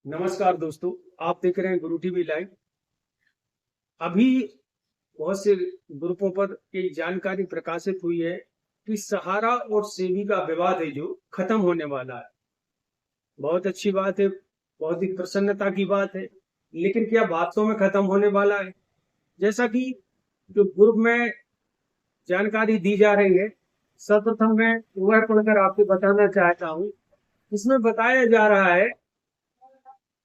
नमस्कार दोस्तों, आप देख रहे हैं गुरु टीवी लाइव। अभी बहुत से ग्रुपों पर एक जानकारी प्रकाशित हुई है कि सहारा और सेबी का विवाद है जो खत्म होने वाला है। बहुत अच्छी बात है, बहुत ही प्रसन्नता की बात है। लेकिन क्या वास्तव में खत्म होने वाला है? जैसा कि जो ग्रुप में जानकारी दी जा रही है, सर्वप्रथम मैं वह पढ़कर आपको बताना चाहता हूँ। इसमें बताया जा रहा है,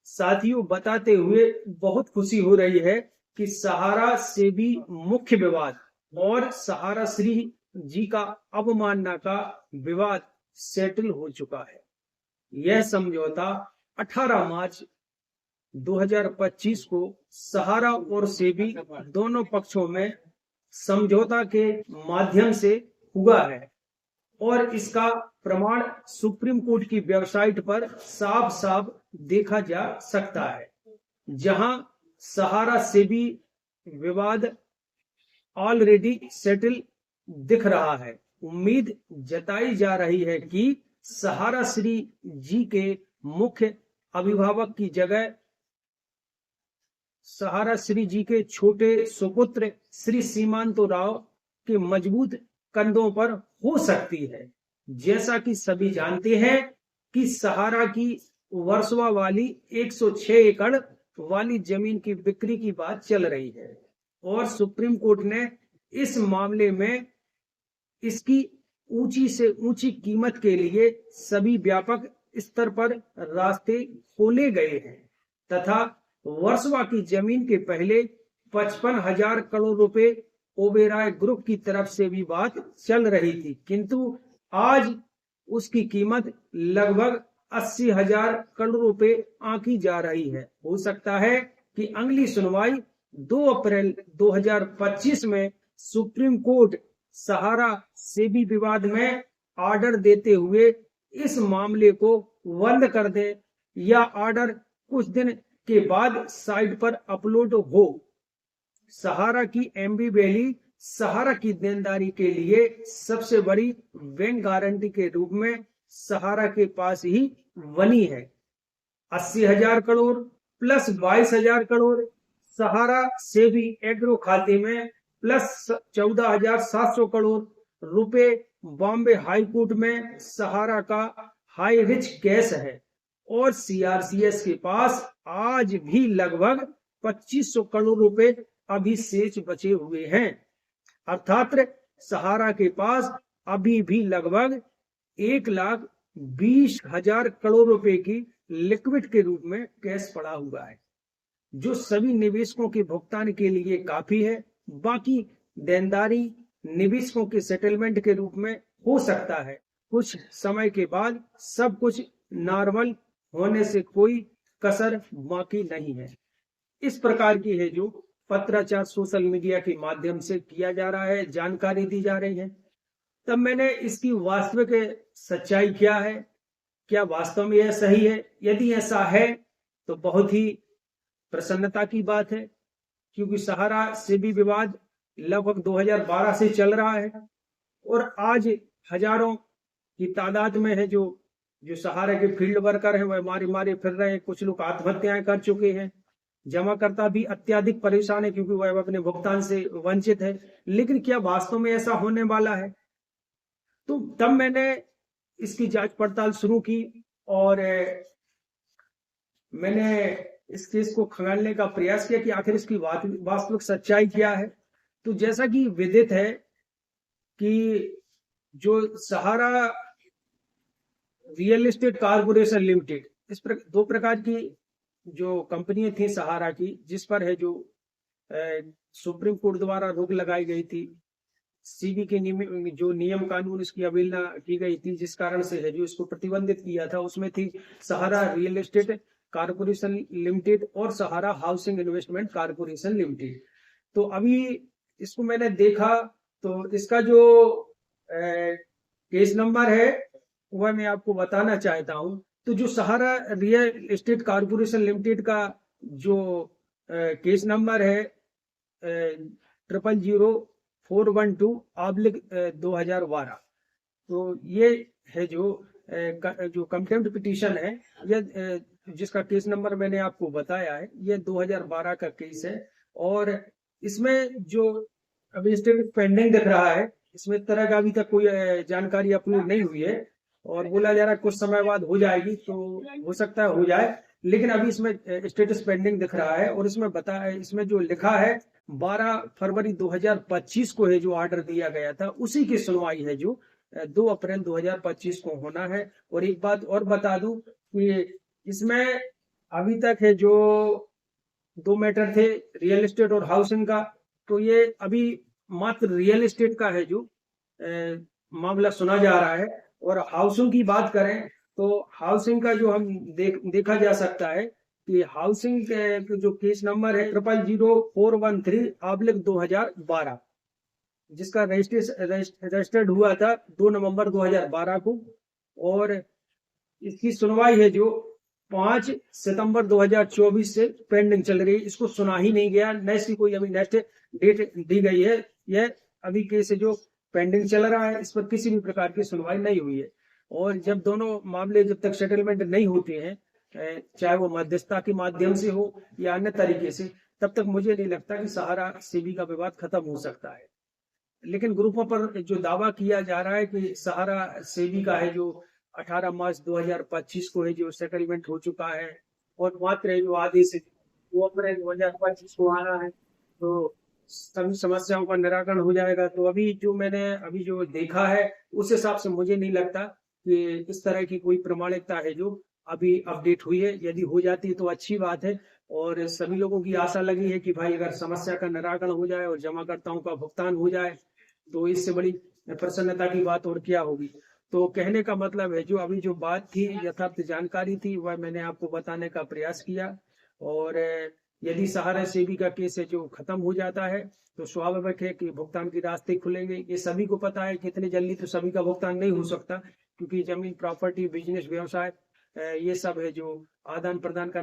साथियों, बताते हुए बहुत खुशी हो रही है कि सहारा से भी मुख्य विवाद और सहारा श्री जी का अवमानना का विवाद सेटल हो चुका है। यह समझौता 18 मार्च 2025 को सहारा और सेबी दोनों पक्षों में समझौता के माध्यम से हुआ है और इसका प्रमाण सुप्रीम कोर्ट की वेबसाइट पर साफ साफ देखा जा सकता है, जहां सहारा से भी विवाद ऑलरेडी सेटल दिख रहा है। उम्मीद जताई जा रही है कि सहारा श्री जी के मुख्य अभिभावक की जगह सहारा श्री जी के छोटे सुपुत्र श्री सीमांतो राव के मजबूत कंधों पर हो सकती है। जैसा कि सभी जानते हैं कि सहारा की वर्सोवा वाली 106 एकड़ वाली जमीन की बिक्री की बात चल रही है और सुप्रीम कोर्ट ने इस मामले में इसकी ऊंची से ऊंची कीमत के लिए सभी व्यापक स्तर पर रास्ते खोले गए हैं तथा वर्सोवा की जमीन के पहले 55,000 करोड़ रुपए ओबेरॉय ग्रुप की तरफ से भी बात चल रही थी, किंतु आज उसकी कीमत लगभग 80,000 करोड़ रुपए आंकी जा रही है। हो सकता है कि अगली सुनवाई 2 अप्रैल 2025 में सुप्रीम कोर्ट सहारा सेबी विवाद में ऑर्डर देते हुए इस मामले को बंद कर दे या ऑर्डर कुछ दिन के बाद साइट पर अपलोड हो। सहारा की एमबी वैली सहारा की देनदारी के लिए सबसे बड़ी बैंक गारंटी के रूप में सहारा के पास ही बनी है। 80,000 करोड़ प्लस 22,000 करोड़ सहारा से भी एग्रो खाते में प्लस 14,700 करोड़ रुपए बॉम्बे हाई कोर्ट में सहारा का हाई रिच कैश है और सीआरसीएस के पास आज भी लगभग 2500 करोड़ रुपए अभी शेष बचे हुए हैं। अर्थात सहारा के पास अभी भी लगभग 1,20,000 करोड़ रुपए की लिक्विड के रूप में कैश पड़ा हुआ है, जो सभी निवेशकों के भुगतान के लिए काफी है। बाकी देनदारी निवेशकों के सेटलमेंट के रूप में हो सकता है। कुछ समय के बाद सब कुछ नॉर्मल होने से कोई कसर बाकी नहीं है। इस प्रकार की है जो पत्राचार सोशल मीडिया के माध्यम से किया जा रहा है, जानकारी दी जा रही है। तब मैंने इसकी वास्तविक सच्चाई क्या है, क्या वास्तव में यह सही है? यदि ऐसा है तो बहुत ही प्रसन्नता की बात है, क्योंकि सहारा से भी विवाद लगभग 2012 से चल रहा है और आज हजारों की तादाद में है जो जो सहारा के फील्ड वर्कर हैं, वह मारे मारे फिर रहे हैं। कुछ लोग आत्महत्याएं कर चुके हैं। जमाकर्ता भी अत्यधिक परेशान है क्योंकि वह अपने भुगतान से वंचित है। लेकिन क्या वास्तव में ऐसा होने वाला है? तो तब मैंने इसकी जांच पड़ताल शुरू की और मैंने इस केस को खंगालने का प्रयास किया कि आखिर इसकी वास्तविक सच्चाई क्या है। तो जैसा कि विदित है कि जो सहारा रियल एस्टेट कारपोरेशन लिमिटेड, दो प्रकार की जो कंपनियां थी सहारा की, जिस पर है जो सुप्रीम कोर्ट द्वारा रोक लगाई गई थी, सीबी के जो नियम कानून इसकी अवहेलना की गई थी, जिस कारण से है जो इसको प्रतिबंधित किया था, उसमें थी सहारा रियल एस्टेट कारपोरेशन लिमिटेड और सहारा हाउसिंग इन्वेस्टमेंट कारपोरेशन लिमिटेड। तो अभी इसको मैंने देखा तो इसका जो केस नंबर है वह मैं आपको बताना चाहता हूं। तो जो सहारा रियल एस्टेट कारपोरेशन लिमिटेड का जो केस नंबर है 000412/2012, तो ये है जो जो कंटेम्प्ट पिटीशन है, यह जिसका केस नंबर मैंने आपको बताया है, ये 2012 का केस है। और इसमें जो अभी स्टेटस पेंडिंग दिख रहा है, इसमें तरह का अभी तक कोई जानकारी अपलोड नहीं हुई है, और बोला जा रहा है कुछ समय बाद हो जाएगी, तो हो सकता है हो जाए, लेकिन अभी इसमें स्टेटस पेंडिंग दिख रहा है। और इसमें जो लिखा है 12 फरवरी 2025 को है जो ऑर्डर दिया गया था, उसी की सुनवाई है जो 2 अप्रैल 2025 को होना है। और एक बात और बता दूं कि इसमें अभी तक है जो 2 मैटर थे, रियल एस्टेट और हाउसिंग का, तो ये अभी मात्र रियल एस्टेट का है जो मामला सुना जा रहा है। और हाउसिंग की बात करें तो हाउसिंग का जो हम देखा जा सकता है कि हाउसिंग के जो केस नंबर है 000413/2012, जिसका रजिस्टर्ड हुआ था 2 नवंबर 2012 को। और इसकी सुनवाई है जो 5 सितंबर 2024 से पेंडिंग चल रही है। इसको सुना ही नहीं गया, न इसकी कोई अभी नेक्स्ट डेट दी गई है। यह अभी केस जो पेंडिंग चल रहा है, इस पर किसी भी प्रकार की सुनवाई नहीं हुई है। और जब दोनों मामले जब तक सेटलमेंट नहीं होते हैं, चाहे वो मध्यस्थता के माध्यम से हो या अन्य तरीके से, तब तक मुझे नहीं लगता कि सहारा सेबी का विवाद खत्म हो सकता है। लेकिन ग्रुपों पर जो दावा किया जा रहा है कि सहारा सेबी का है जो 18 मार्च 2025 को है जो सेटलमेंट हो चुका है, और मात्र है जो आदेश 2 अप्रैल 2025 को आना है, तो सभी समस्याओं का निराकरण हो जाएगा। तो मैंने अभी जो देखा है, उस हिसाब से मुझे नहीं लगता कि इस तरह की कोई प्रामाणिकता है जो अभी अपडेट हुई है। यदि हो जाती है तो अच्छी बात है, और सभी लोगों की आशा लगी है कि भाई अगर समस्या का निराकरण हो जाए और जमाकर्ताओं का भुगतान हो जाए, तो इससे बड़ी प्रसन्नता की बात और क्या होगी। तो कहने का मतलब है जो अभी जो बात थी, यथार्थ जानकारी थी, वह मैंने आपको बताने का प्रयास किया। और यदि सहारा सेबी का केस है जो खत्म हो जाता है, तो स्वाभाविक है कि भुगतान के रास्ते खुलेंगे। ये सभी को पता है कि इतनी जल्दी तो सभी का भुगतान नहीं हो सकता, क्योंकि जमीन, प्रॉपर्टी, बिजनेस, व्यवसाय, ये सब है जो आदान प्रदान का